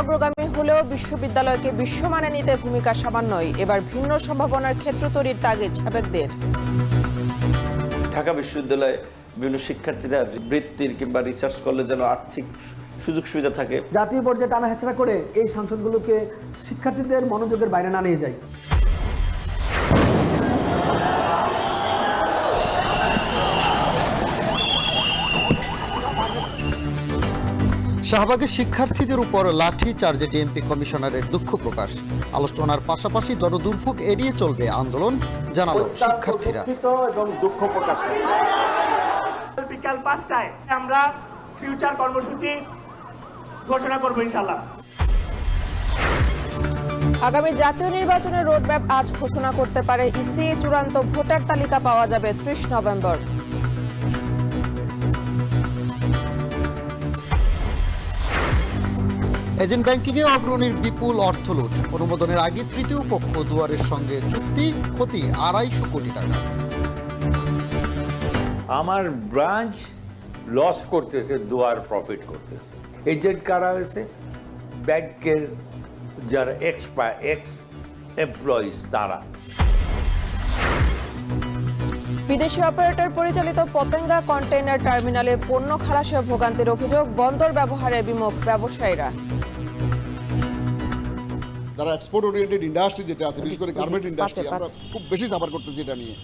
অগ্রগামী হলেও বিশ্ববিদ্যালয়কে বিশ্বমানে নিতে ভূমিকা সামান্যই। এবার ভিন্ন সম্ভাবনার ক্ষেত্র তৈরির তাগিদ সাবেকদের। ঢাকা বিশ্ববিদ্যালয়ে বিভিন্ন শিক্ষার্থীরা বৃত্তির কিংবা রিসার্চ করলে যেন আর্থিক সুযোগ সুবিধা থাকে। জাতীয় পর্যায়ে টানা হেঁচড়া করে এই সংসদগুলোকে শিক্ষার্থীদের মনোযোগের বাইরে না নিয়ে যায়। শাহবাগের শিক্ষার্থীদের উপর লাঠি চার্জে ডিএমপি কমিশনারের দুঃখ প্রকাশ। আলোচনার পাশাপাশি জনদুর্ভোগ এড়িয়ে চলবে আন্দোলন, জানালো শিক্ষার্থীরা। এবং দুঃখ প্রকাশ বিকাল 5টায় আমরা ফিউচার কর্মসূচি ঘোষণা করব ইনশাআল্লাহ। আগামী জাতীয় নির্বাচনের রোডম্যাপ আজ ঘোষণা করতে পারে ইসি। চূড়ান্ত ভোটার তালিকা পাওয়া যাবে 30 নভেম্বর। এজেন্ট ব্যাংকিংয়ে অগ্রণীর বিপুল অর্থ লুট। অনুমোদনের আগে তৃতীয় পক্ষ দুয়ারের সঙ্গে চুক্তি, ক্ষতি 250 কোটি টাকা। আমার ব্রাঞ্চ লস করতেছে, দুয়ার প্রফিট করতেছে। এজেন্ট কারা হয়েছে? ব্যাংকের যারা এক্স এমপ্লয়িজ তারা। বিদেশি অপারেটর পরিচালিত পতেঙ্গা কন্টেইনার টার্মিনালে পণ্য খালাসে ভোগান্তির অভিযোগ। বন্দর ব্যবহারে বিমুখ ব্যবসায়ীরা। যারা এক্সপোর্ট ওরিয়েন্টেড ইন্ডাস্ট্রি যেটা আছে, বিশেষ করে গার্মেন্ট ইন্ডাস্ট্রি, আমরা খুব বেশি সাফার করতেছি এটা নিয়ে।